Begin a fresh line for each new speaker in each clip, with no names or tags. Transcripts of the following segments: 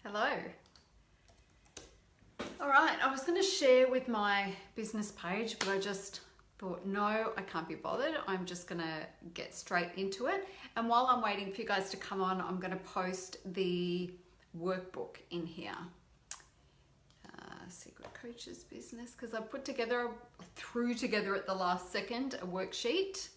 Hello. All right, I was going to share with my business page, but I just thought, no, I can't be bothered. I'm just going to get straight into it. And while I'm waiting for you guys to come on, I'm going to post the workbook in here. Secret Coach's Business, because I threw together at the last second a worksheet.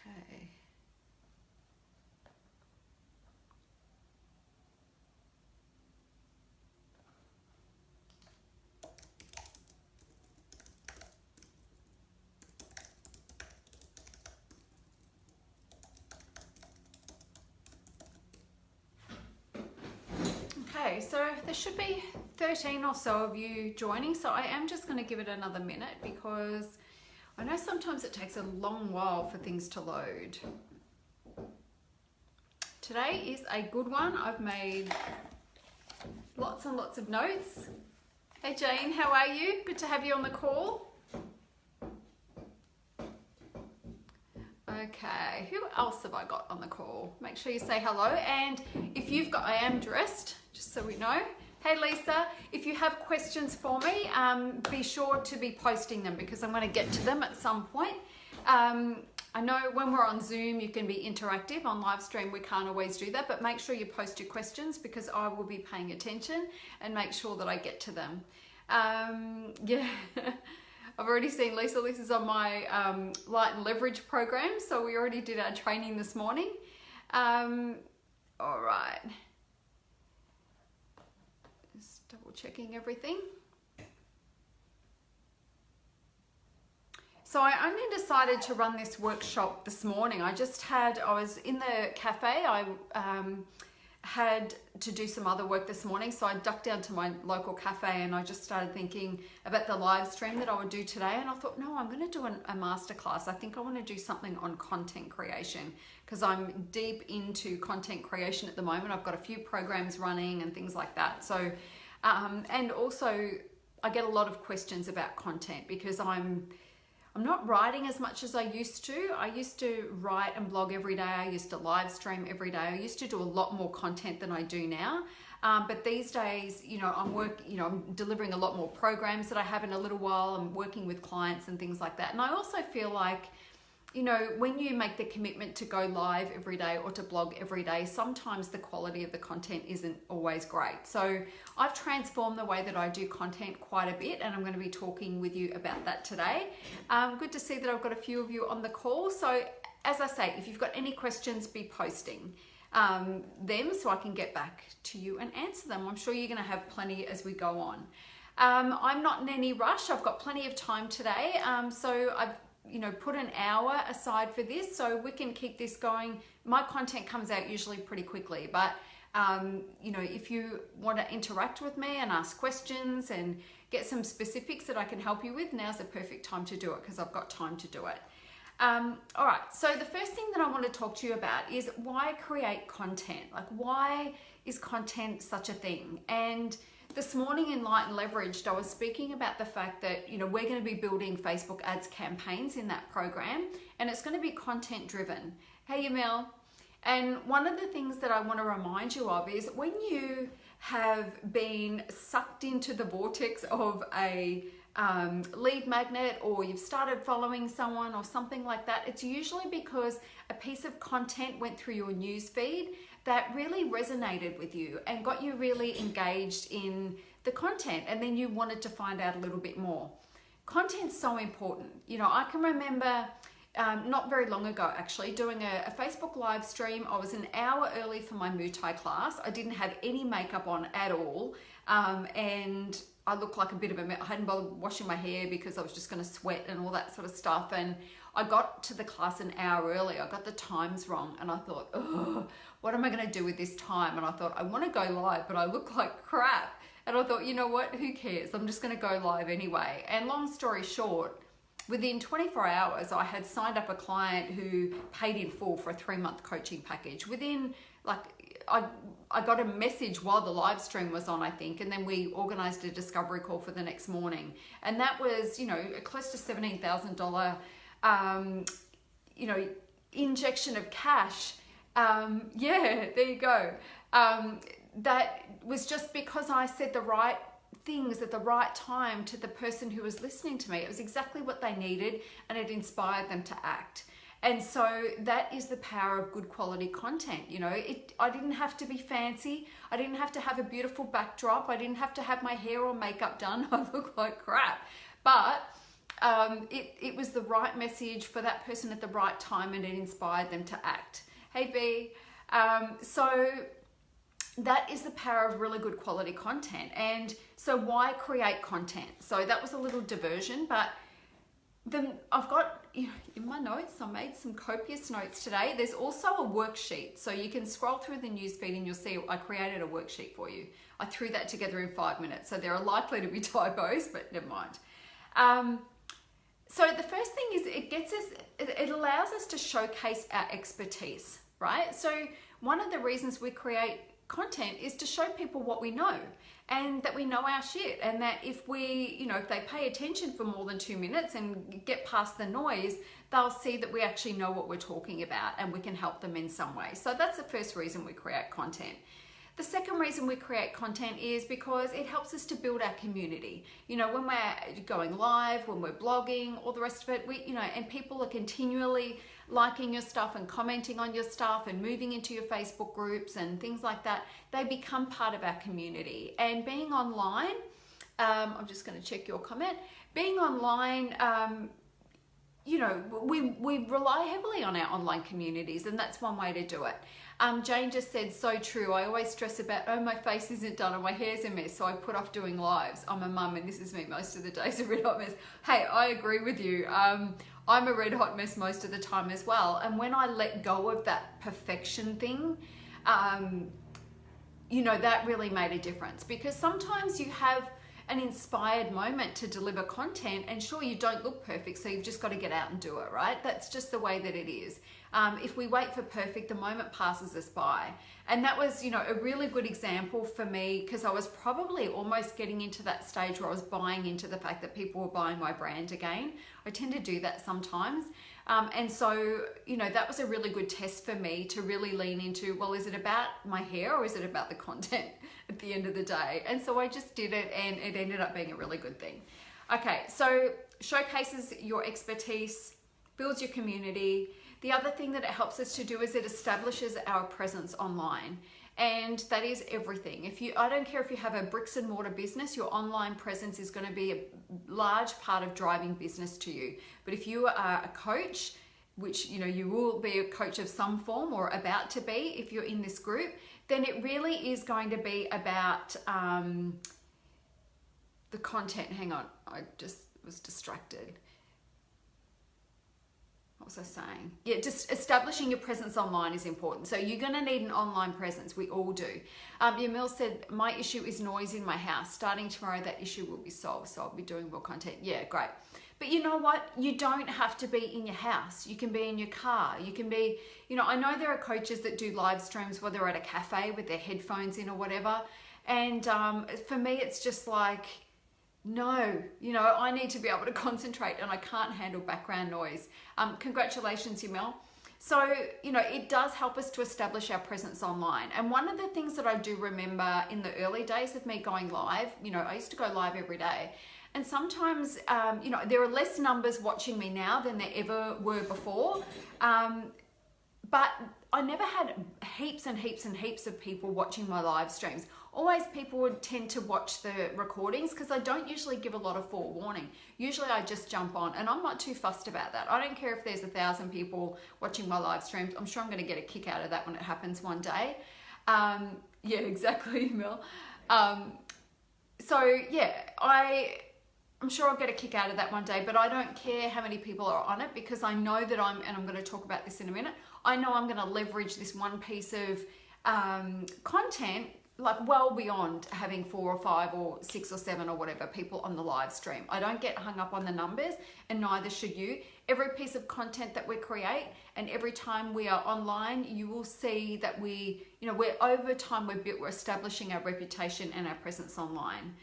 Okay. Okay, so there should be 13 or so of you joining, so I am just going to give it another minute because I know sometimes it takes a long while for things to load. Today is a good one. I've made lots and lots of notes. Hey Jane, how are you? Good to have you on the call. Okay, who else have I got on the call? Make sure you say hello, and if you've got, I am dressed, just so we know. Hey Lisa, if you have questions for me, be sure to be posting them because I'm going to get to them at some point. I know when we're on Zoom you can be interactive. On live stream we can't always do that, but make sure you post your questions because I will be paying attention and make sure that I get to them. Yeah. I've already seen Lisa. Lisa's on my light and leverage program, so we already did our training this morning. All right. Just double checking everything. So I only decided to run this workshop this morning. I was in the cafe. I had to do some other work this morning, so I ducked down to my local cafe and I just started thinking about the live stream that I would do today, and I thought, no, I'm going to do a masterclass. I think I want to do something on content creation because I'm deep into content creation at the moment. I've got a few programs running and things like that. So and also I get a lot of questions about content because I'm not writing as much as I used to. I used to write and blog every day. I used to live stream every day. I used to do a lot more content than I do now. But these days, I'm delivering a lot more programs that I have in a little while. I'm working with clients and things like that. And I also feel like, when you make the commitment to go live every day or to blog every day, sometimes the quality of the content isn't always great. So I've transformed the way that I do content quite a bit, and I'm going to be talking with you about that today. Good to see that I've got a few of you on the call. So as I say, if you've got any questions, be posting them so I can get back to you and answer them. I'm sure you're going to have plenty as we go on. I'm not in any rush. I've got plenty of time today. So I've put an hour aside for this so we can keep this going. My content comes out usually pretty quickly, but if you want to interact with me and ask questions and get some specifics that I can help you with, now's the perfect time to do it because I've got time to do it. All right, so the first thing that I want to talk to you about is why create content? Like, why is content such a thing? And this morning in Light and Leveraged, I was speaking about the fact that, we're going to be building Facebook ads campaigns in that program, and it's going to be content driven. Hey, Yamil. And one of the things that I want to remind you of is when you have been sucked into the vortex of a lead magnet, or you've started following someone or something like that, it's usually because a piece of content went through your news feed that really resonated with you and got you really engaged in the content, and then you wanted to find out a little bit more. Content's so important. I can remember not very long ago actually doing a Facebook live stream. I was an hour early for my Muay Thai class. I didn't have any makeup on at all, and I looked like a bit of a mess. I hadn't bothered washing my hair because I was just going to sweat and all that sort of stuff, and I got to the class an hour early. I got the times wrong, and I thought, oh, what am I going to do with this time? And I thought, I want to go live, but I look like crap. And I thought, you know what, who cares? I'm just going to go live anyway. And long story short, within 24 hours, I had signed up a client who paid in full for a 3-month coaching package. Within, like, I got a message while the live stream was on, I think, and then we organized a discovery call for the next morning. And that was, you know, close to $17,000, you know, injection of cash. Yeah, there you go. That was just because I said the right things at the right time to the person who was listening to me. It was exactly what they needed, and it inspired them to act. And so that is the power of good quality content. You know, I didn't have to be fancy. I didn't have to have a beautiful backdrop. I didn't have to have my hair or makeup done. I look like crap. But it was the right message for that person at the right time, and it inspired them to act. Hey B. So that is the power of really good quality content. And so why create content? So that was a little diversion, but then I've got, you know, in my notes, I made some copious notes today. There's also a worksheet. So you can scroll through the newsfeed and you'll see I created a worksheet for you. I threw that together in 5 minutes. So there are likely to be typos, but never mind. So the first thing is it allows us to showcase our expertise, right? So one of the reasons we create content is to show people what we know, and that we know our shit, and that if they pay attention for more than 2 minutes and get past the noise, they'll see that we actually know what we're talking about and we can help them in some way. So that's the first reason we create content. The second reason we create content is because it helps us to build our community. You know, when we're going live, when we're blogging, all the rest of it, and people are continually liking your stuff and commenting on your stuff and moving into your Facebook groups and things like that, they become part of our community. And being online, I'm just going to check your comment. Being online, we rely heavily on our online communities, and that's one way to do it. Jane just said, so true. I always stress about, oh, my face isn't done or my hair's a mess, so I put off doing lives. I'm a mum and this is me most of the days, a red hot mess. Hey, I agree with you. I'm a red hot mess most of the time as well. And when I let go of that perfection thing, that really made a difference, because sometimes you have an inspired moment to deliver content, and sure, you don't look perfect, so you've just got to get out and do it, right? That's just the way that it is. If we wait for perfect, the moment passes us by. And that was, a really good example for me, because I was probably almost getting into that stage where I was buying into the fact that people were buying my brand again. I tend to do that sometimes. And so, that was a really good test for me to really lean into, well, is it about my hair or is it about the content at the end of the day? And so I just did it, and it ended up being a really good thing. Okay, so showcases your expertise, builds your community. The other thing that it helps us to do is it establishes our presence online. And that is everything. I don't care if you have a bricks and mortar business, your online presence is going to be a large part of driving business to you. But if you are a coach, which you will be a coach of some form or about to be if you're in this group, then it really is going to be about the content. Hang on, I just was distracted. What was I saying? Yeah, just establishing your presence online is important. So you're going to need an online presence. We all do. Yamil said, my issue is noise in my house. Starting tomorrow, that issue will be solved. So I'll be doing more content. Yeah, great. But you know what? You don't have to be in your house. You can be in your car. You can be, I know there are coaches that do live streams where they're at a cafe with their headphones in or whatever. And for me, it's just like, no, I need to be able to concentrate, and I can't handle background noise. Congratulations, Yamil. So, it does help us to establish our presence online. And one of the things that I do remember in the early days of me going live, I used to go live every day. And sometimes, there are less numbers watching me now than there ever were before. But I never had heaps and heaps and heaps of people watching my live streams. Always people would tend to watch the recordings, because I don't usually give a lot of forewarning. Usually I just jump on, and I'm not too fussed about that. I don't care if there's 1,000 people watching my live streams. I'm sure I'm going to get a kick out of that when it happens one day. Yeah, exactly, Mel. So yeah, I'm sure I'll get a kick out of that one day, but I don't care how many people are on it, because I know that and I'm going to talk about this in a minute, I know I'm going to leverage this one piece of content like well beyond having 4 or 5 or 6 or 7 or whatever people on the live stream. I don't get hung up on the numbers, and neither should you. Every piece of content that we create and every time we are online, you will see that we're over time, we're establishing our reputation and our presence online.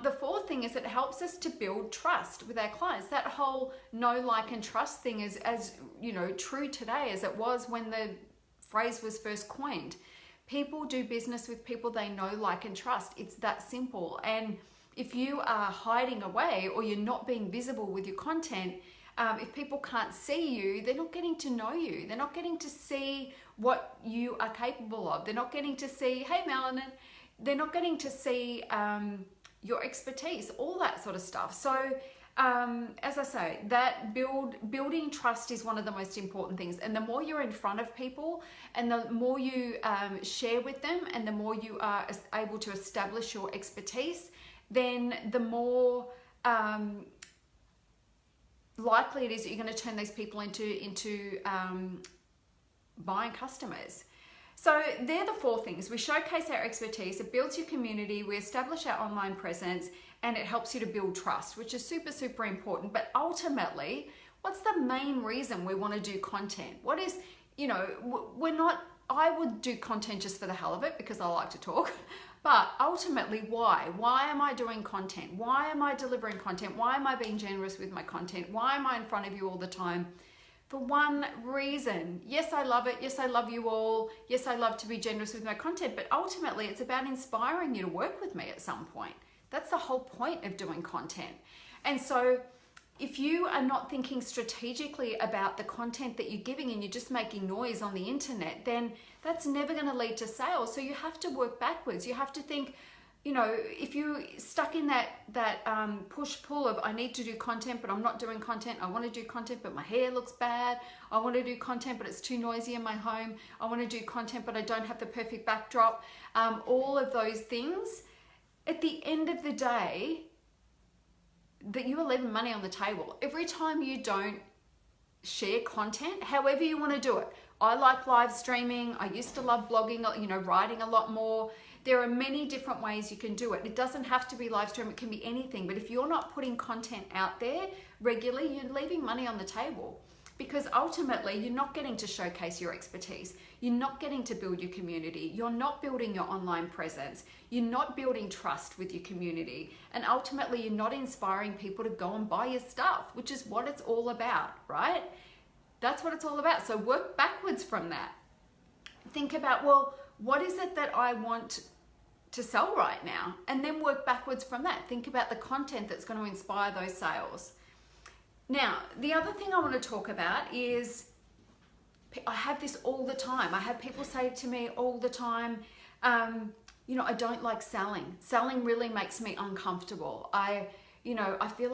The fourth thing is it helps us to build trust with our clients. That whole know, like, and trust thing is as true today as it was when the phrase was first coined. People do business with people they know, like, and trust. It's that simple. And if you are hiding away or you're not being visible with your content, if people can't see you, they're not getting to know you. They're not getting to see what you are capable of. They're not getting to see, hey, Melanin. They're not getting to see your expertise, all that sort of stuff. So as I say, that building trust is one of the most important things. And the more you're in front of people and the more you share with them and the more you are able to establish your expertise, then the more likely it is that you're going to turn these people into buying customers. So they're the 4 things. We showcase our expertise, it builds your community, we establish our online presence, and it helps you to build trust, which is super, super important. But ultimately, what's the main reason we want to do content? What is, I would do content just for the hell of it because I like to talk. But ultimately, why? Why am I doing content? Why am I delivering content? Why am I being generous with my content? Why am I in front of you all the time? For one reason. Yes, I love it. Yes, I love you all. Yes, I love to be generous with my content. But ultimately, it's about inspiring you to work with me at some point. That's the whole point of doing content. And so if you are not thinking strategically about the content that you're giving and you're just making noise on the internet, then that's never going to lead to sales. So you have to work backwards. You have to think, if you're stuck in that push-pull of I need to do content, but I'm not doing content. I want to do content, but my hair looks bad. I want to do content, but it's too noisy in my home. I want to do content, but I don't have the perfect backdrop. All of those things, at the end of the day, that you are leaving money on the table. Every time you don't share content, however you want to do it. I like live streaming. I used to love blogging, writing a lot more. There are many different ways you can do it. It doesn't have to be live stream. It can be anything. But if you're not putting content out there regularly, you're leaving money on the table, because ultimately you're not getting to showcase your expertise. You're not getting to build your community. You're not building your online presence. You're not building trust with your community. And ultimately you're not inspiring people to go and buy your stuff, which is what it's all about, right? That's what it's all about. So work backwards from that. Think about, well, what is it that I want to sell right now? And then work backwards from that. Think about the content that's going to inspire those sales. Now, the other thing I want to talk about is, I have this all the time. I have people say to me all the time, I don't like selling. Selling really makes me uncomfortable. I feel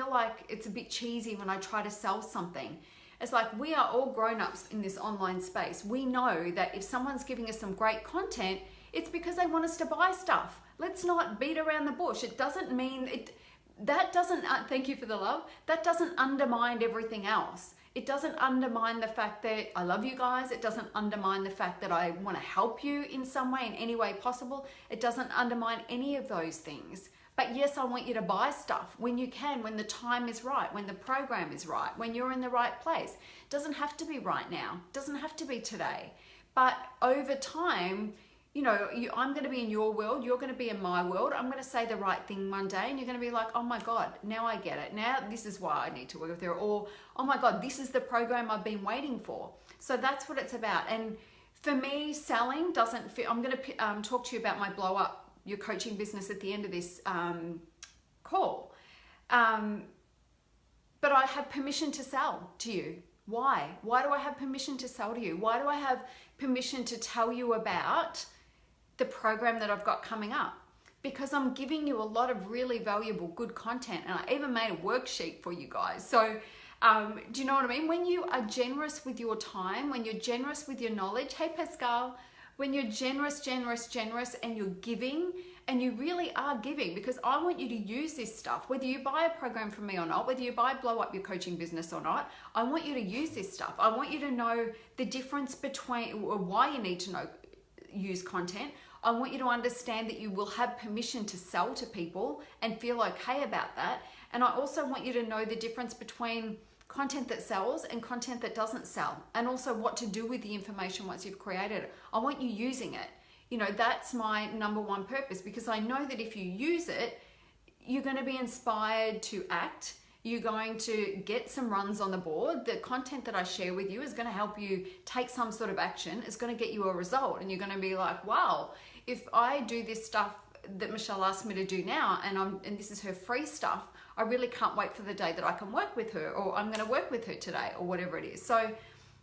like it's a bit cheesy when I try to sell something. It's like, we are all grown-ups in this online space. We know that if someone's giving us some great content, it's because they want us to buy stuff. Let's not beat around the bush. It doesn't mean it. That doesn't, thank you for the love, that doesn't undermine everything else. It doesn't undermine the fact that I love you guys. It doesn't undermine the fact that I want to help you in some way, in any way possible. It doesn't undermine any of those things. But yes, I want you to buy stuff when you can, when the time is right, when the program is right, when you're in the right place. It doesn't have to be right now. It doesn't have to be today. But over time, I'm going to be in your world, you're going to be in my world. I'm going to say the right thing one day and you're going to be like, oh my God, now I get it. Now this is why I need to work with her. Or, oh my God, this is the program I've been waiting for. So that's what it's about. And for me, selling doesn't fit. I'm going to talk to you about my blow up your coaching business at the end of this call. But I have permission to sell to you. Why? Why do I have permission to sell to you? Why do I have permission to tell you about the program that I've got coming up? Because I'm giving you a lot of really valuable, good content. And I even made a worksheet for you guys. So do you know what I mean? When you are generous with your time, when you're generous with your knowledge, hey Pascal, when you're generous, and you're giving and you really are giving, because I want you to use this stuff, whether you buy a program from me or not, whether you buy Blow Up Your Coaching Business or not, I want you to use this stuff. I want you to know the difference between, or why you need to know, use content. I want you to understand that you will have permission to sell to people and feel okay about that. And I also want you to know the difference between content that sells and content that doesn't sell, and also what to do with the information once you've created it. I want you using it. You know, that's my number one purpose, because I know that if you use it, you're going to be inspired to act. You're going to get some runs on the board. The content that I share with you is going to help you take some sort of action. It's going to get you a result, and you're going to be like, wow, if I do this stuff that Michelle asked me to do now, and this is her free stuff, I really can't wait for the day that I can work with her, or I'm going to work with her today, or whatever it is. So,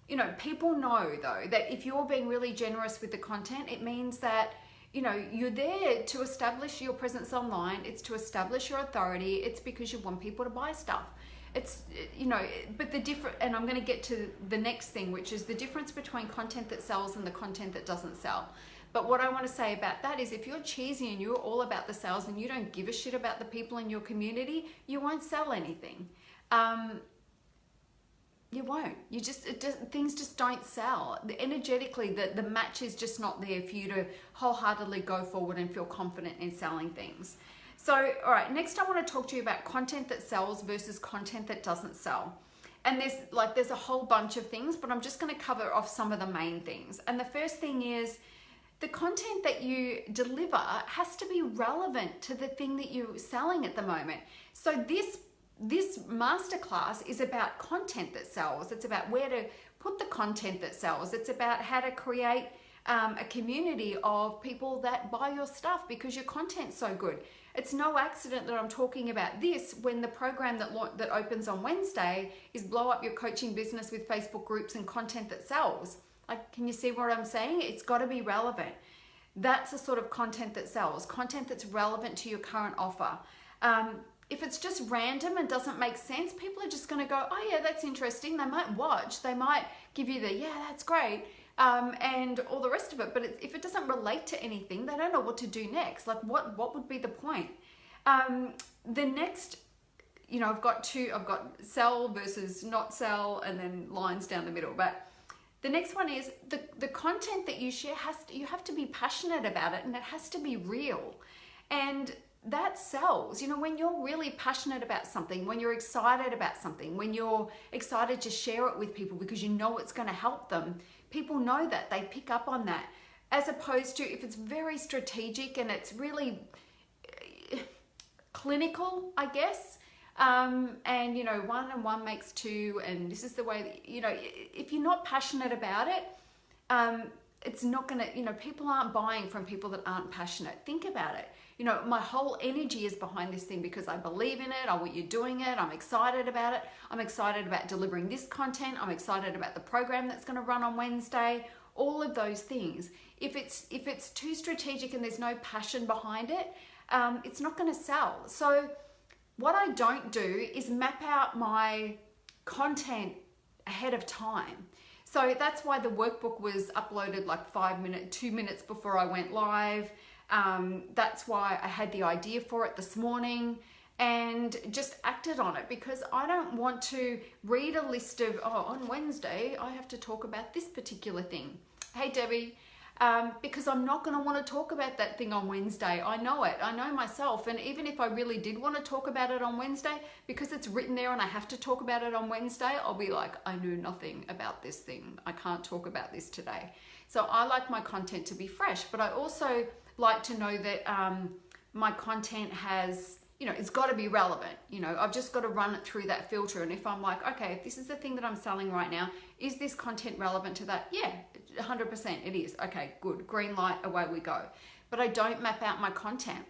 you know, people know though that if you're being really generous with the content, it means that, you know, you're there to establish your presence online. It's to establish your authority. It's because you want people to buy stuff. It's, you know, but the different, and I'm going to get to the next thing, which is the difference between content that sells and the content that doesn't sell. But what I want to say about that is, if you're cheesy and you're all about the sales and you don't give a shit about the people in your community, you won't sell anything. You won't. Things just don't sell. Energetically, the match is just not there for you to wholeheartedly go forward and feel confident in selling things. So, all right, next I want to talk to you about content that sells versus content that doesn't sell. And there's a whole bunch of things, but I'm just going to cover off some of the main things. And the first thing is, the content that you deliver has to be relevant to the thing that you're selling at the moment. So this masterclass is about content that sells. It's about where to put the content that sells. It's about how to create a community of people that buy your stuff because your content's so good. It's no accident that I'm talking about this when the program that opens on Wednesday is Blow Up Your Coaching Business with Facebook groups and content that sells. Like, can you see what I'm saying? It's got to be relevant. That's the sort of content that sells, content that's relevant to your current offer. If it's just random and doesn't make sense, people are just going to go, oh yeah, that's interesting. They might watch, they might give you the, yeah, that's great, and all the rest of it. But if it doesn't relate to anything, they don't know what to do next. Like, what would be the point? The next, you know, I've got sell versus not sell, and then lines down the middle. But the next one is the content that you share you have to be passionate about it, and it has to be real. And that sells. You know, when you're really passionate about something, when you're excited about something, when you're excited to share it with people because you know it's going to help them, people know that, they pick up on that. As opposed to if it's very strategic and it's really clinical, I guess, and you know, 1 and 1 makes 2, and this is the way that, you know, if you're not passionate about it, it's not gonna, you know, people aren't buying from people that aren't passionate. Think about it. You know, my whole energy is behind this thing because I believe in it. I want you doing it. I'm excited about it. I'm excited about delivering this content. I'm excited about the program that's going to run on Wednesday. All of those things. If it's too strategic and there's no passion behind it, it's not going to sell. So what I don't do is map out my content ahead of time. So that's why the workbook was uploaded like 2 minutes before I went live. That's why I had the idea for it this morning and just acted on it, because I don't want to read a list of, oh, on Wednesday, I have to talk about this particular thing. Hey, Debbie. Because I'm not going to want to talk about that thing on Wednesday. I know it. I know myself. And even if I really did want to talk about it on Wednesday, because it's written there and I have to talk about it on Wednesday, I'll be like, I knew nothing about this thing. I can't talk about this today. So I like my content to be fresh, but I also like to know that my content has, you know, it's got to be relevant. You know, I've just got to run it through that filter. And if I'm like, okay, if this is the thing that I'm selling right now, is this content relevant to that? Yeah, 100% it is. Okay, good. Green light, away we go. But I don't map out my content.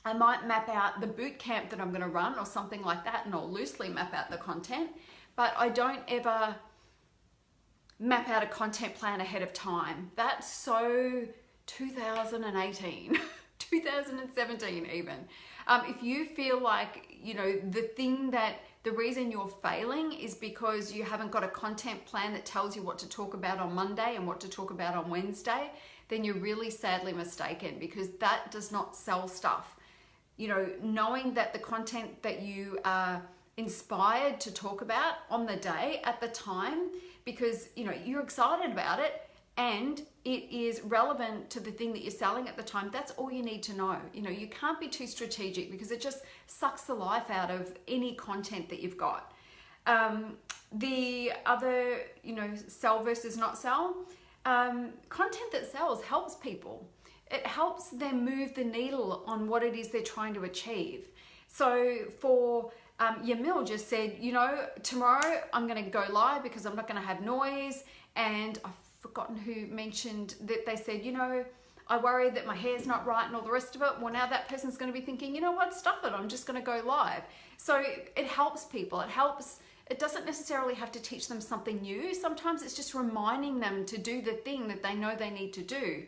I might map out the boot camp that I'm going to run or something like that, and I'll loosely map out the content. But I don't ever map out a content plan ahead of time. That's so 2018, 2017 even. If you feel like, you know, the thing that the reason you're failing is because you haven't got a content plan that tells you what to talk about on Monday and what to talk about on Wednesday, then you're really sadly mistaken, because that does not sell stuff. You know, knowing that the content that you are inspired to talk about on the day at the time, because you know you're excited about it and it is relevant to the thing that you're selling at the time, that's all you need to know. You know, you can't be too strategic, because it just sucks the life out of any content that you've got. The other, you know, sell versus not sell, content that sells helps people. It helps them move the needle on what it is they're trying to achieve. So for Yamil just said, you know, tomorrow I'm going to go live because I'm not going to have noise. And I've forgotten who mentioned that they said, you know, I worry that my hair's not right and all the rest of it. Well, now that person's going to be thinking, you know what, stuff it, I'm just going to go live. So it helps people. It doesn't necessarily have to teach them something new. Sometimes it's just reminding them to do the thing that they know they need to do.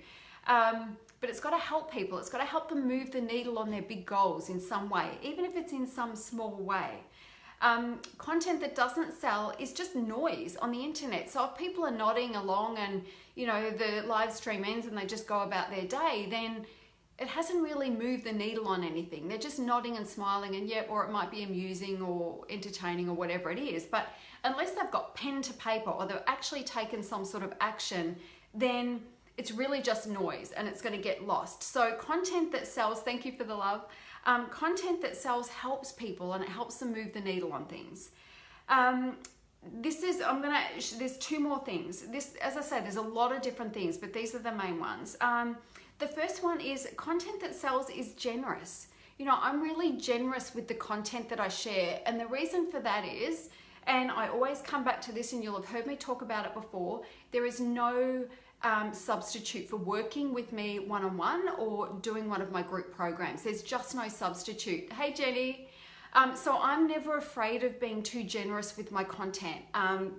But it's got to help people. It's got to help them move the needle on their big goals in some way, even if it's in some small way. Content that doesn't sell is just noise on the internet. So if people are nodding along and, you know, the live stream ends and they just go about their day, then it hasn't really moved the needle on anything. They're just nodding and smiling, and yep, or it might be amusing or entertaining or whatever it is. But unless they've got pen to paper or they've actually taken some sort of action, then it's really just noise and it's going to get lost. So content that sells, thank you for the love. Content that sells helps people and it helps them move the needle on things. There's two more things. This, as I said, there's a lot of different things, but these are the main ones. The first one is content that sells is generous. You know, I'm really generous with the content that I share. And the reason for that is, and I always come back to this and you'll have heard me talk about it before, there is no substitute for working with me one-on-one or doing one of my group programs. There's just no substitute. Hey Jenny. So I'm never afraid of being too generous with my content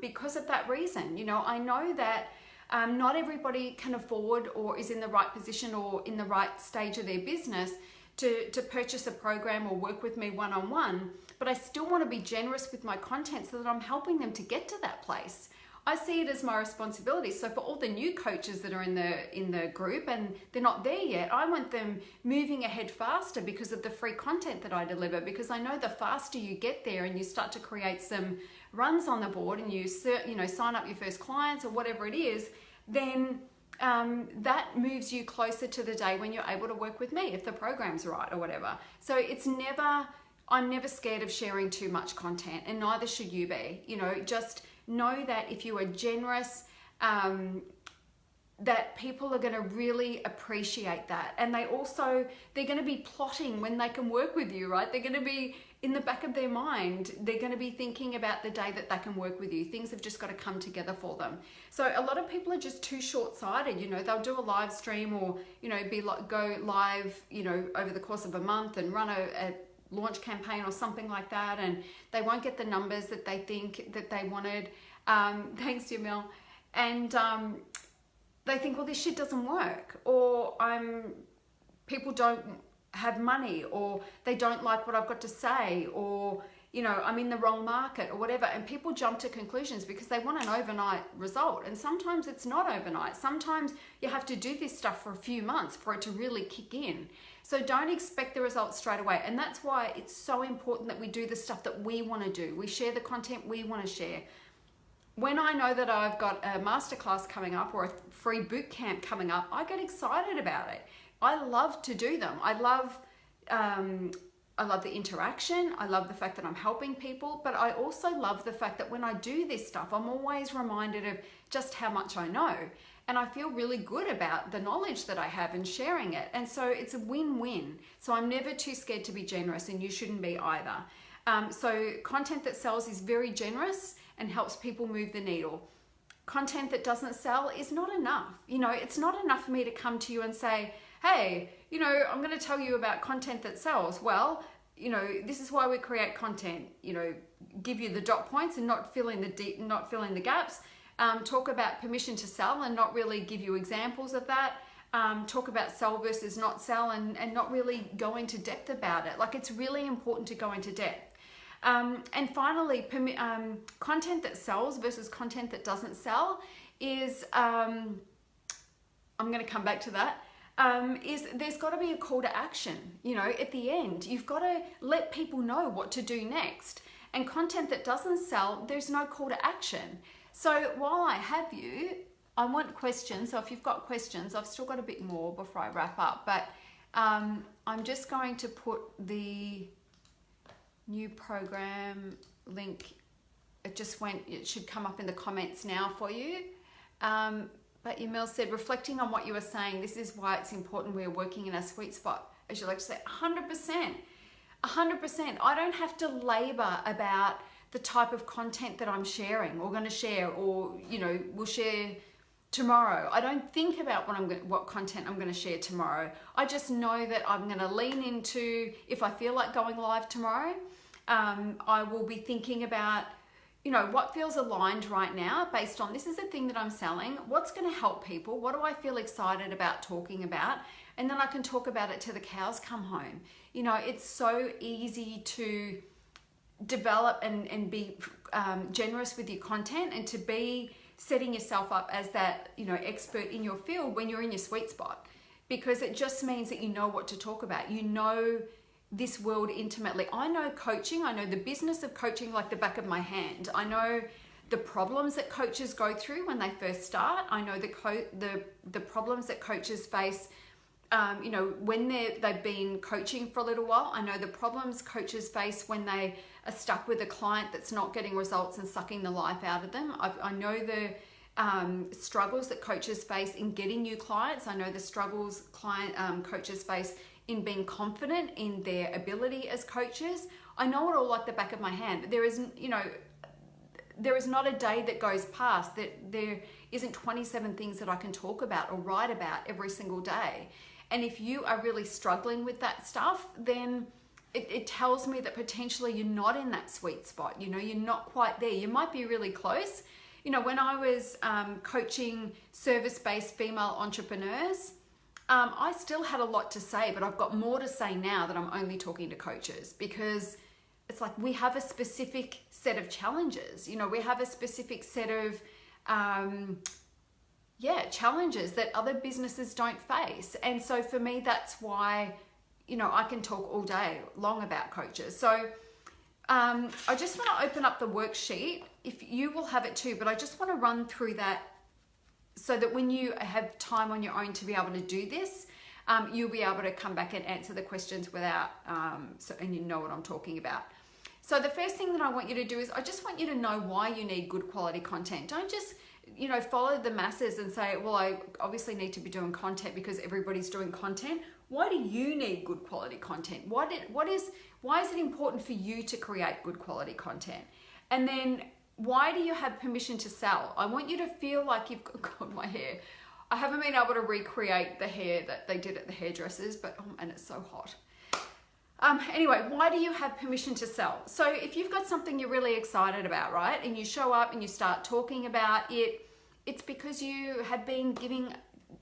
because of that reason. You know, I know that not everybody can afford or is in the right position or in the right stage of their business to purchase a program or work with me one-on-one, but I still want to be generous with my content so that I'm helping them to get to that place. I see it as my responsibility. So for all the new coaches that are in the group and they're not there yet, I want them moving ahead faster because of the free content that I deliver, because I know the faster you get there and you start to create some runs on the board and you sign up your first clients or whatever it is, then that moves you closer to the day when you're able to work with me if the program's right or whatever. So I'm never scared of sharing too much content, and neither should you be. You know, just know that if you are generous, that people are going to really appreciate that. And they're going to be plotting when they can work with you, right? They're going to be in the back of their mind. They're going to be thinking about the day that they can work with you. Things have just got to come together for them. So a lot of people are just too short-sighted. You know, they'll do a live stream or, you know, go live, you know, over the course of a month and run a launch campaign or something like that, and they won't get the numbers that they think that they wanted. Thanks, Jamil. And they think, well, this shit doesn't work, or people don't have money, or they don't like what I've got to say, or, you know, I'm in the wrong market or whatever. And people jump to conclusions because they want an overnight result. And sometimes it's not overnight. Sometimes you have to do this stuff for a few months for it to really kick in. So don't expect the results straight away. And that's why it's so important that we do the stuff that we want to do. We share the content we want to share. When I know that I've got a masterclass coming up or a free boot camp coming up, I get excited about it. I love to do them. I love the interaction. I love the fact that I'm helping people, but I also love the fact that when I do this stuff, I'm always reminded of just how much I know. And I feel really good about the knowledge that I have and sharing it. And so it's a win-win. So I'm never too scared to be generous, and you shouldn't be either. So content that sells is very generous and helps people move the needle. Content that doesn't sell is not enough. You know, it's not enough for me to come to you and say, hey, you know, I'm going to tell you about content that sells. Well, you know, this is why we create content. You know, give you the dot points and not fill in the gaps. Talk about permission to sell and not really give you examples of that. Talk about sell versus not sell and not really go into depth about it. Like, it's really important to go into depth. And finally, content that sells versus content that doesn't sell is, I'm going to come back to that, is there's got to be a call to action. You know, at the end, you've got to let people know what to do next. And content that doesn't sell, there's no call to action. So while I have you, I want questions. So if you've got questions, I've still got a bit more before I wrap up, but I'm just going to put the new program link. It just went, it should come up in the comments now for you. But Emil said, reflecting on what you were saying, this is why it's important we're working in a sweet spot. As you like to say, 100%. 100%. I don't have to labor about the type of content that I'm sharing or going to share, or, you know, we'll share tomorrow. I don't think about what content I'm going to share tomorrow. I just know that I'm going to lean into, if I feel like going live tomorrow, I will be thinking about, you know, what feels aligned right now based on, this is the thing that I'm selling, what's going to help people, what do I feel excited about talking about, and then I can talk about it till the cows come home. You know, it's so easy to develop and be generous with your content, and to be setting yourself up as that, you know, expert in your field when you're in your sweet spot, because it just means that you know what to talk about. You know this world intimately. I know coaching, I know the business of coaching like the back of my hand. I know the problems that coaches go through when they first start. I know the problems that coaches face, you know, when they've been coaching for a little while. I know the problems coaches face when they are stuck with a client that's not getting results and sucking the life out of them. I know the struggles that coaches face in getting new clients. I know the struggles coaches face in being confident in their ability as coaches. I know it all like the back of my hand. But there isn't, you know, there is not a day that goes past that there isn't 27 things that I can talk about or write about every single day. And if you are really struggling with that stuff, then it tells me that potentially you're not in that sweet spot. You know, you're not quite there. You might be really close. You know, when I was coaching service-based female entrepreneurs, I still had a lot to say, but I've got more to say now that I'm only talking to coaches, because it's like we have a specific set of challenges. You know, we have a specific set of challenges that other businesses don't face. And so for me, that's why, you know, I can talk all day long about coaches. So I just want to open up the worksheet. If you will have it too, but I just want to run through that so that when you have time on your own to be able to do this, you'll be able to come back and answer the questions without, and you know what I'm talking about. So the first thing that I want you to do is, I just want you to know why you need good quality content. Don't just, you know, follow the masses and say, well, I obviously need to be doing content because everybody's doing content. Why do you need good quality content? Why is it important for you to create good quality content? And then, why do you have permission to sell? I want you to feel like you've got my hair. I haven't been able to recreate the hair that they did at the hairdressers, but and it's so hot. Anyway, why do you have permission to sell? So if you've got something you're really excited about, right, and you show up and you start talking about it, it's because you have been giving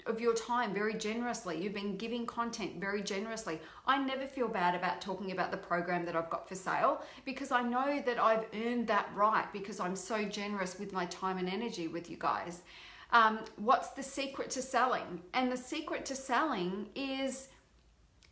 of your time very generously. You've been giving content very generously. I never feel bad about talking about the program that I've got for sale, because I know that I've earned that right because I'm so generous with my time and energy with you guys. What's the secret to selling? And the secret to selling is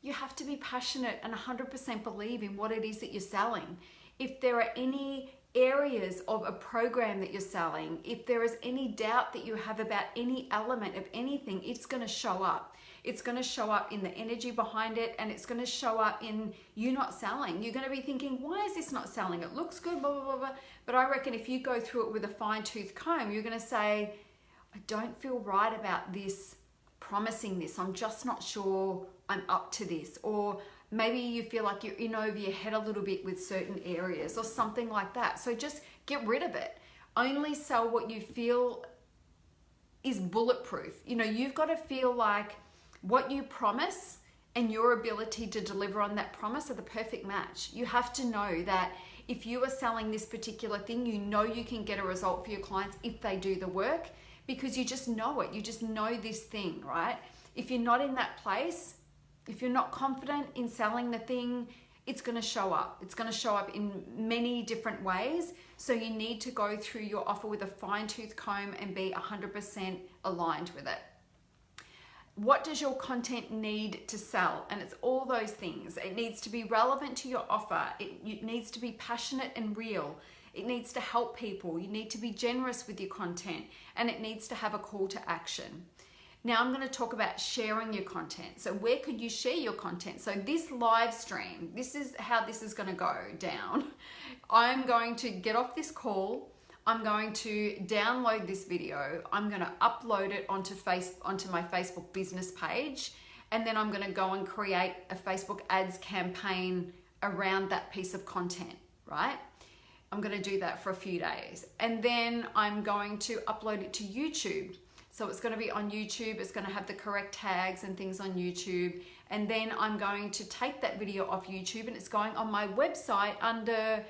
you have to be passionate and 100% believe in what it is that you're selling. If there are any areas of a program that you're selling, if there is any doubt that you have about any element of anything, it's going to show up. It's going to show up in the energy behind it, and it's going to show up in you not selling. You're going to be thinking, why is this not selling? It looks good, blah, blah, blah, blah. But I reckon if you go through it with a fine-tooth comb, you're going to say, I don't feel right about this, promising this. I'm just not sure I'm up to this. Or maybe you feel like you're in over your head a little bit with certain areas or something like that. So just get rid of it. Only sell what you feel is bulletproof. You know, you've got to feel like what you promise and your ability to deliver on that promise are the perfect match. You have to know that if you are selling this particular thing, you know you can get a result for your clients if they do the work, because you just know it. You just know this thing, right? If you're not in that place, if you're not confident in selling the thing, it's going to show up. It's going to show up in many different ways. So you need to go through your offer with a fine-tooth comb and be 100% aligned with it. What does your content need to sell? And it's all those things. It needs to be relevant to your offer. It needs to be passionate and real. It needs to help people. You need to be generous with your content, and it needs to have a call to action. Now I'm going to talk about sharing your content. So where could you share your content? So this live stream, this is how this is going to go down. I'm going to get off this call. I'm going to download this video. I'm going to upload it onto my Facebook business page. And then I'm going to go and create a Facebook ads campaign around that piece of content, right? I'm going to do that for a few days. And then I'm going to upload it to YouTube. So it's going to be on YouTube. It's going to have the correct tags and things on YouTube. And then I'm going to take that video off YouTube, and it's going on my website under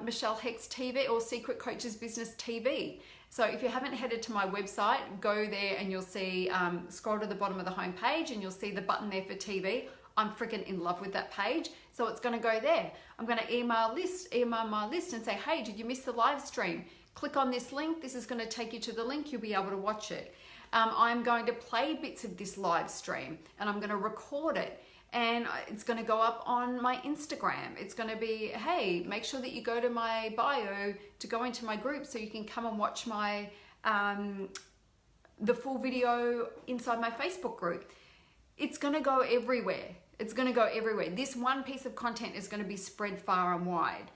Michelle Hex TV or Secret Coaches Business TV. So if you haven't headed to my website, go there and you'll see, scroll to the bottom of the home page and you'll see the button there for TV. I'm freaking in love with that page. So it's going to go there. I'm going to email my list and say, hey, did you miss the live stream? Click on this link. This is going to take you to the link. You'll be able to watch it. I'm going to play bits of this live stream and I'm going to record it. And it's going to go up on my Instagram. It's going to be, hey, make sure that you go to my bio to go into my group so you can come and watch my the full video inside my Facebook group. It's going to go everywhere. It's going to go everywhere. This one piece of content is going to be spread far and wide.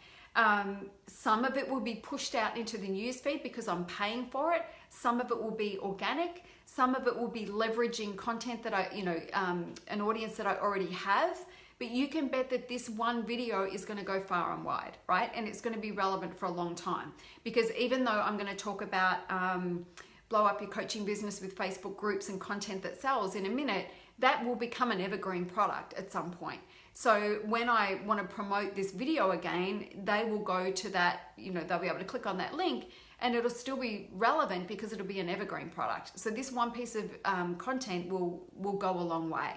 Some of it will be pushed out into the newsfeed because I'm paying for it. Some of it will be organic. Some of it will be leveraging content that an audience that I already have. But you can bet that this one video is going to go far and wide, right? And it's going to be relevant for a long time. Because even though I'm going to talk about blow up your coaching business with Facebook groups and content that sells in a minute, that will become an evergreen product at some point. So when I want to promote this video again, they will go to that, they'll be able to click on that link and it'll still be relevant because it'll be an evergreen product. So this one piece of content will go a long way.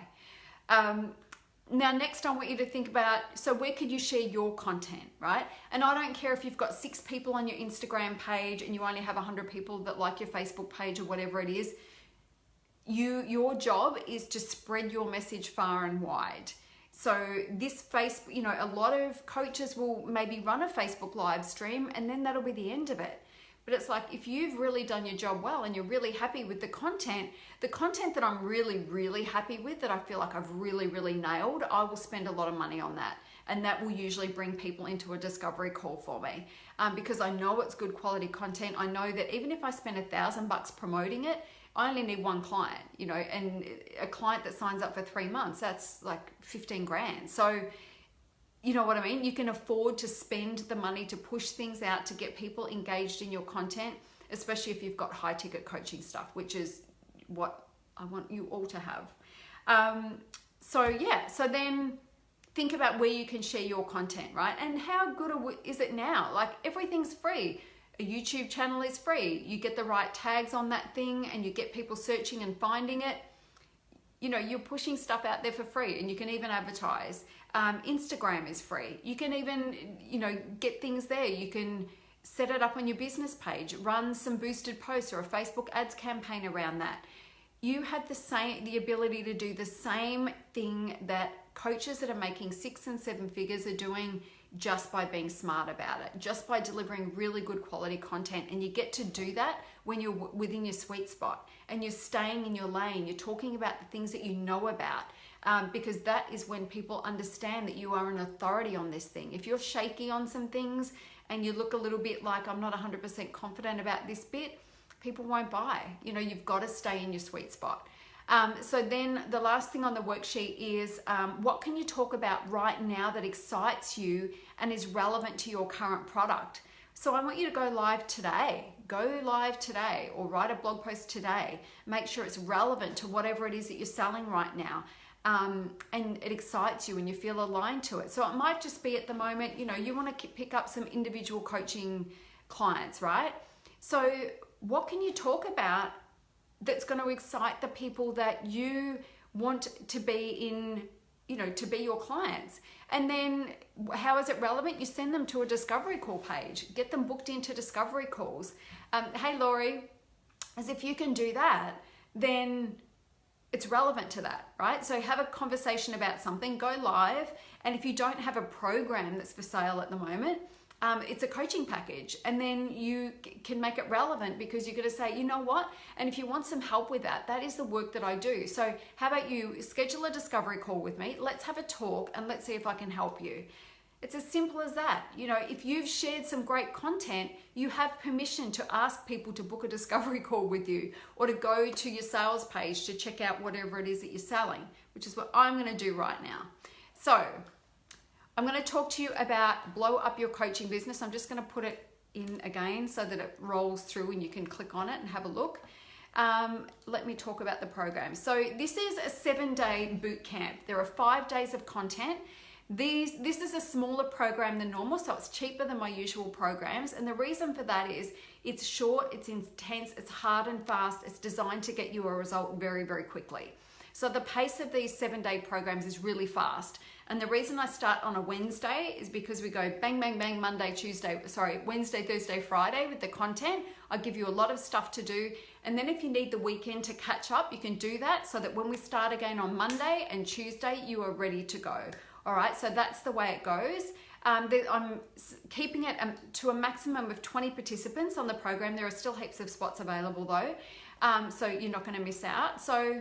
Now, next I want you to think about, so where could you share your content, right? And I don't care if you've got 6 people on your Instagram page and you only have 100 people that like your Facebook page or whatever it is. Your job is to spread your message far and wide. So this a lot of coaches will maybe run a Facebook live stream and then that'll be the end of it. But it's like, if you've really done your job well and you're really happy with the content that I'm really, really happy with, that I feel like I've really, really nailed, I will spend a lot of money on that. And that will usually bring people into a discovery call for me because I know it's good quality content. I know that even if I spend $1,000 promoting it, I only need one client, and a client that signs up for 3 months, that's like 15 grand. So, you know what I mean? You can afford to spend the money to push things out, to get people engaged in your content, especially if you've got high ticket coaching stuff, which is what I want you all to have. So then think about where you can share your content, right? And how good is it now? Like, everything's free. A YouTube channel is free. You get the right tags on that thing and you get people searching and finding it. You're pushing stuff out there for free, and you can even advertise. Instagram is free. You can even, get things there. You can set it up on your business page, run some boosted posts or a Facebook ads campaign around that. You have the ability to do the same thing that coaches that are making 6 and 7 figures are doing, just by being smart about it, just by delivering really good quality content. And you get to do that when you're within your sweet spot and you're staying in your lane. You're talking about the things that you know about, because that is when people understand that you are an authority on this thing. If you're shaky on some things and you look a little bit like, I'm not 100% confident about this bit, people won't buy. You've got to stay in your sweet spot. So then the last thing on the worksheet is what can you talk about right now that excites you and is relevant to your current product? So I want you to go live today or write a blog post today. Make sure it's relevant to whatever it is that you're selling right now. And it excites you and you feel aligned to it. So it might just be at the moment, you want to pick up some individual coaching clients, right? So what can you talk about that's going to excite the people that you want to be in to be your clients. And then how is it relevant? You send them to a discovery call page, get them booked into discovery calls. Hey, Laurie, as if you can do that, then it's relevant to that, right? So have a conversation about something, go live. And if you don't have a program that's for sale at the moment, it's a coaching package, and then you can make it relevant because you're going to say, you know what? And if you want some help with that, that is the work that I do. So how about you schedule a discovery call with me? Let's have a talk and let's see if I can help you. It's as simple as that. If you've shared some great content, you have permission to ask people to book a discovery call with you or to go to your sales page to check out whatever it is that you're selling, which is what I'm going to do right now. So I'm going to talk to you about blow up your coaching business. I'm just going to put it in again so that it rolls through and you can click on it and have a look. Let me talk about the program. So this is a 7-day boot camp. There are 5 days of content. This is a smaller program than normal, so it's cheaper than my usual programs. And the reason for that is it's short, it's intense, it's hard and fast. It's designed to get you a result very, very quickly. So the pace of these 7-day programs is really fast. And the reason I start on a Wednesday is because we go bang, bang, bang, Wednesday, Thursday, Friday with the content. I give you a lot of stuff to do. And then if you need the weekend to catch up, you can do that so that when we start again on Monday and Tuesday, you are ready to go. All right, so that's the way it goes. I'm keeping it to a maximum of 20 participants on the program. There are still heaps of spots available though, so you're not going to miss out. So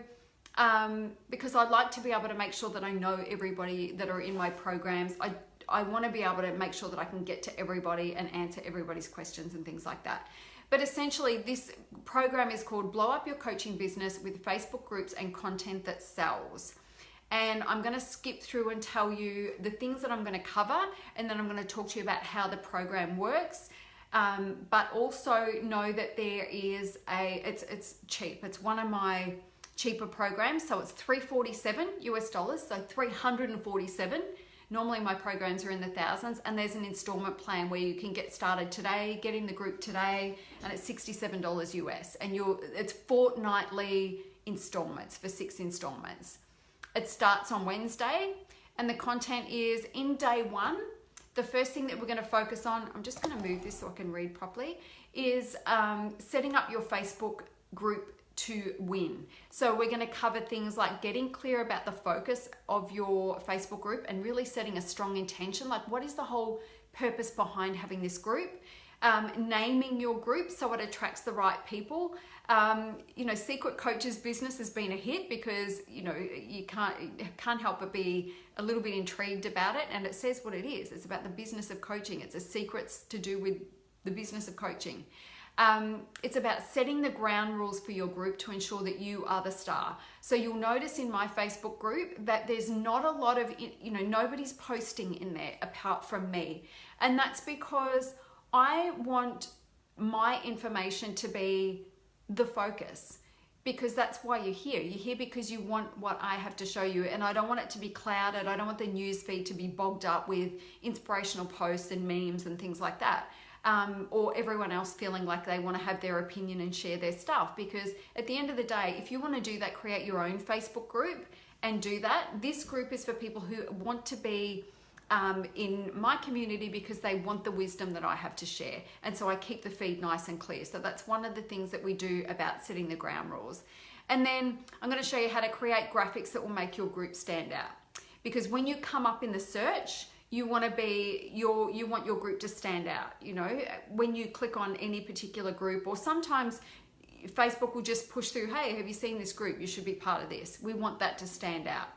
because I'd like to be able to make sure that I know everybody that are in my programs. I want to be able to make sure that I can get to everybody and answer everybody's questions and things like that. But essentially, this program is called Blow Up Your Coaching Business with Facebook Groups and Content That Sells. And I'm going to skip through and tell you the things that I'm going to cover, and then I'm going to talk to you about how the program works. But also know that there is it's cheap. It's one of my cheaper programs, so it's $347 US, so 347. Normally my programs are in the thousands, and there's an installment plan where you can get started today, get in the group today, and it's $67 US, and it's fortnightly installments for 6 installments. It starts on Wednesday, and the content is in day 1. The first thing that we're going to focus on, I'm just going to move this so I can read properly, is setting up your Facebook group to win. So we're going to cover things like getting clear about the focus of your Facebook group and really setting a strong intention, like what is the whole purpose behind having this group, naming your group so it attracts the right people. Secret Coach's business has been a hit because you can't help but be a little bit intrigued about it, and it says what it is. It's about the business of coaching. It's a secrets to do with the business of coaching. It's about setting the ground rules for your group to ensure that you are the star. So you'll notice in my Facebook group that there's not a lot of, nobody's posting in there apart from me. And that's because I want my information to be the focus, because that's why you're here. You're here because you want what I have to show you, and I don't want it to be clouded. I don't want the news feed to be bogged up with inspirational posts and memes and things like that. Or everyone else feeling like they want to have their opinion and share their stuff. Because at the end of the day, if you want to do that, create your own Facebook group and do that. This group is for people who want to be in my community because they want the wisdom that I have to share. And so I keep the feed nice and clear. So that's one of the things that we do about setting the ground rules. And then I'm going to show you how to create graphics that will make your group stand out. Because when you come up in the search, you want your group to stand out. When you click on any particular group, or sometimes Facebook will just push through, hey, have you seen this group? You should be part of this. We want that to stand out.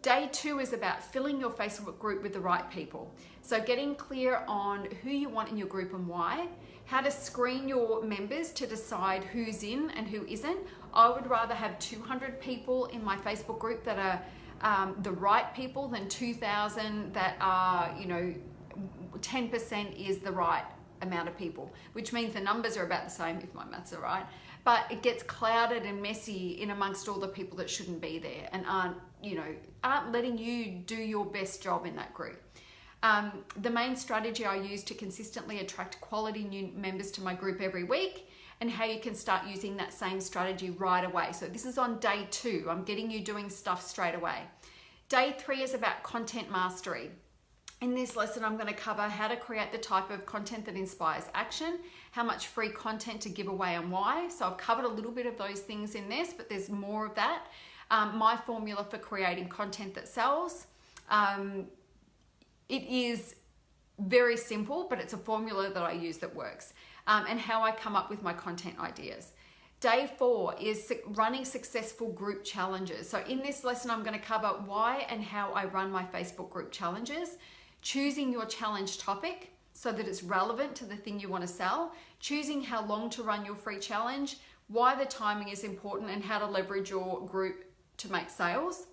Day 2 is about filling your Facebook group with the right people. So getting clear on who you want in your group and why, how to screen your members to decide who's in and who isn't. I would rather have 200 people in my Facebook group that are the right people than 2,000 that are, 10% is the right amount of people, which means the numbers are about the same if my maths are right, but it gets clouded and messy in amongst all the people that shouldn't be there and aren't letting you do your best job in that group. The main strategy I use to consistently attract quality new members to my group every week, and how you can start using that same strategy right away. So this is on day 2. I'm getting you doing stuff straight away. Day 3 is about content mastery. In this lesson, I'm going to cover how to create the type of content that inspires action, how much free content to give away and why. So I've covered a little bit of those things in this, but there's more of that. My formula for creating content that sells. It is very simple, but it's a formula that I use that works, and how I come up with my content ideas. Day 4 is running successful group challenges. So in this lesson, I'm going to cover why and how I run my Facebook group challenges, choosing your challenge topic so that it's relevant to the thing you want to sell, choosing how long to run your free challenge, why the timing is important, and how to leverage your group to make sales.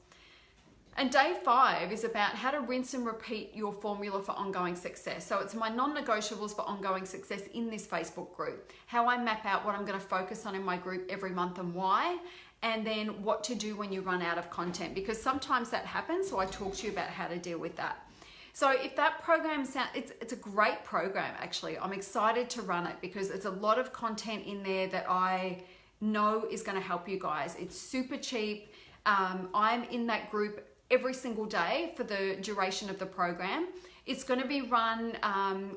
And day 5 is about how to rinse and repeat your formula for ongoing success. So it's my non-negotiables for ongoing success in this Facebook group, how I map out what I'm going to focus on in my group every month and why, and then what to do when you run out of content, because sometimes that happens. So I talk to you about how to deal with that. So if that program sounds, it's a great program actually. I'm excited to run it because it's a lot of content in there that I know is going to help you guys. It's super cheap. I'm in that group every single day for the duration of the program. It's going to be run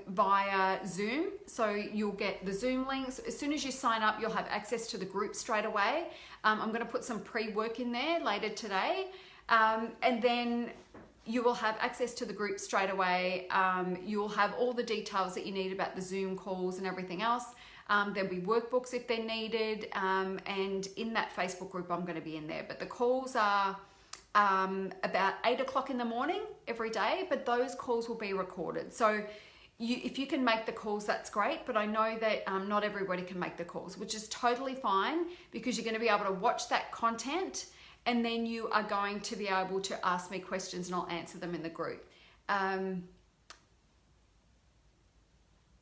via Zoom. So you'll get the Zoom links. As soon as you sign up, you'll have access to the group straight away. I'm going to put some pre-work in there later today. And then you will have access to the group straight away. You'll have all the details that you need about the Zoom calls and everything else. There'll be workbooks if they're needed. And in that Facebook group, I'm going to be in there. But the calls are about 8 o'clock in the morning every day, but those calls will be recorded. So if you can make the calls, that's great, but I know that not everybody can make the calls, which is totally fine, because you're going to be able to watch that content and then you are going to be able to ask me questions and I'll answer them in the group.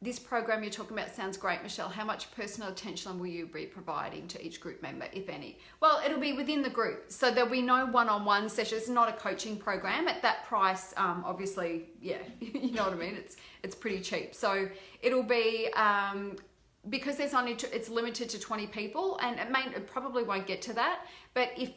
This program you're talking about sounds great, Michelle. How much personal attention will you be providing to each group member, if any? Well, it'll be within the group. So there'll be no one-on-one sessions. It's not a coaching program at that price. Obviously, yeah, you know what I mean? It's pretty cheap. So it'll be, because there's only, it's limited to 20 people, and it probably won't get to that. But if,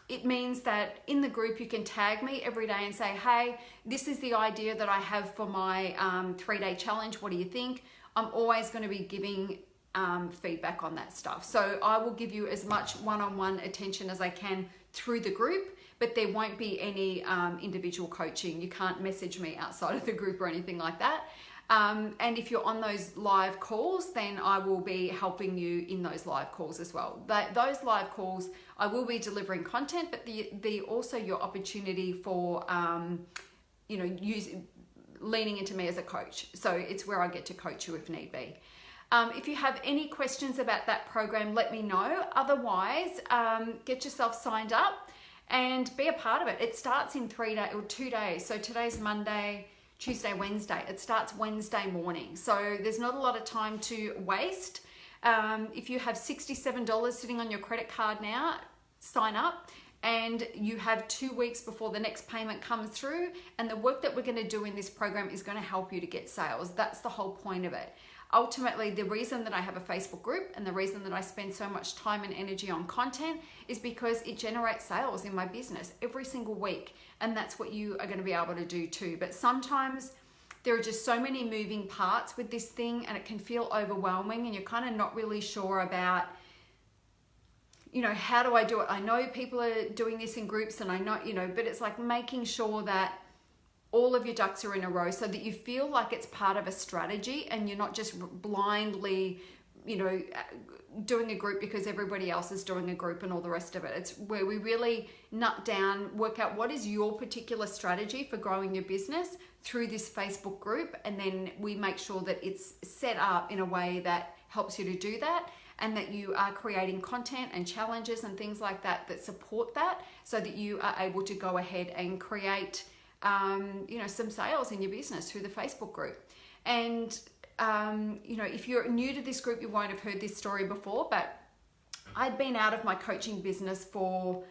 it means that in the group you can tag me every day and say, hey, this is the idea that I have for my 3-day challenge. What do you think? I'm always going to be giving feedback on that stuff. So I will give you as much one-on-one attention as I can through the group, but there won't be any individual coaching. You can't message me outside of the group or anything like that. And if you're on those live calls, then I will be helping you in those live calls as well. Those live calls, I will be delivering content, but the also your opportunity for, leaning into me as a coach. So it's where I get to coach you if need be. If you have any questions about that program, let me know. Otherwise, get yourself signed up and be a part of it. It starts in 2 days. So today's Monday, Tuesday, Wednesday. It starts Wednesday morning. So there's not a lot of time to waste. If you have $67 sitting on your credit card now, sign up, and you have 2 weeks before the next payment comes through. And the work that we're going to do in this program is going to help you to get sales. That's the whole point of it. Ultimately, the reason that I have a Facebook group and the reason that I spend so much time and energy on content is because it generates sales in my business every single week. And that's what you are going to be able to do too. But sometimes there are just so many moving parts with this thing and it can feel overwhelming and you're kind of not really sure about, how do I do it? I know people are doing this in groups and I know, but it's like making sure that all of your ducks are in a row so that you feel like it's part of a strategy and you're not just blindly, doing a group because everybody else is doing a group and all the rest of it. It's where we really nut down, work out what is your particular strategy for growing your business through this Facebook group. And then we make sure that it's set up in a way that helps you to do that, and that you are creating content and challenges and things like that that support that, so that you are able to go ahead and create some sales in your business through the Facebook group. And if you're new to this group, you won't have heard this story before, but I'd been out of my coaching business for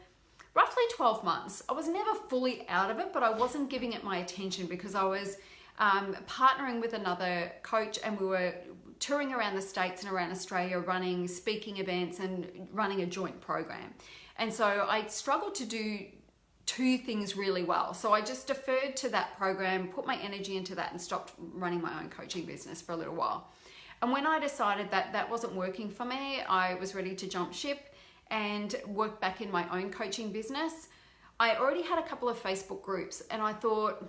roughly 12 months. I was never fully out of it, but I wasn't giving it my attention because I was partnering with another coach, and we were touring around the States and around Australia, running speaking events and running a joint program. And so I struggled to do two things really well. So I just deferred to that program, put my energy into that, and stopped running my own coaching business for a little while. And when I decided that that wasn't working for me, I was ready to jump ship and work back in my own coaching business. I already had a couple of Facebook groups, and I thought,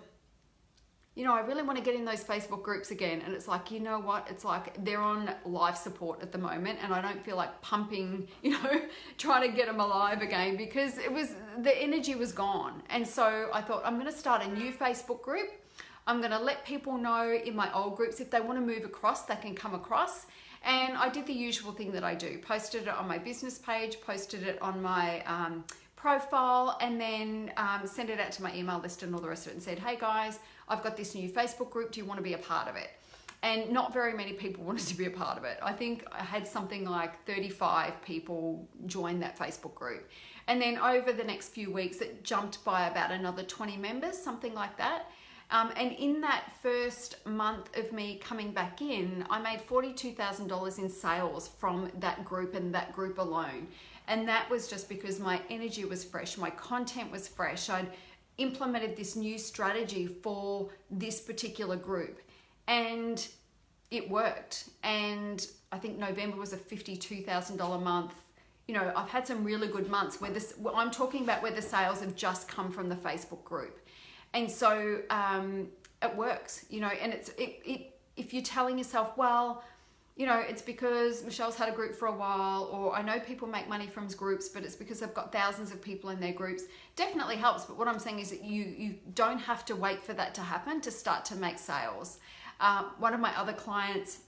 you know, I really want to get in those Facebook groups again. And it's like, you know what? It's like they're on life support at the moment, and I don't feel like pumping, you know, trying to get them alive again, because the energy was gone. And so I thought, I'm going to start a new Facebook group. I'm going to let people know in my old groups, if they want to move across, they can come across. And I did the usual thing that I do, posted it on my business page, posted it on my profile, and then sent it out to my email list and all the rest of it, and said, hey guys, I've got this new Facebook group, do you want to be a part of it? And not very many people wanted to be a part of it. I think I had something like 35 people join that Facebook group. And then over the next few weeks, it jumped by about another 20 members, something like that. And in that first month of me coming back in, I made $42,000 in sales from that group and that group alone. And that was just because my energy was fresh, my content was fresh. I'd implemented this new strategy for this particular group, and it worked. And I think November was a $52,000 month. You know, I've had some really good months where I'm talking about where the sales have just come from the Facebook group. And so it works, you know, and if you're telling yourself, well, you know, it's because Michelle's had a group for a while, or I know people make money from groups, but it's because they've got thousands of people in their groups, definitely helps. But what I'm saying is that you don't have to wait for that to happen to start to make sales. One of my other clients,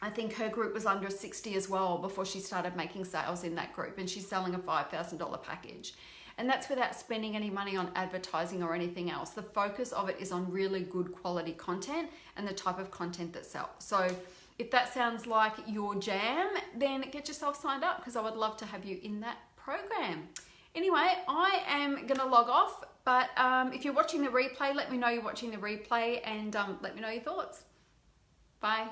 I think her group was under 60 as well before she started making sales in that group, and she's selling a $5,000 package. And that's without spending any money on advertising or anything else. The focus of it is on really good quality content and the type of content that sells. So if that sounds like your jam, then get yourself signed up, because I would love to have you in that program. Anyway, I am gonna log off, but if you're watching the replay, let me know you're watching the replay, and let me know your thoughts. Bye.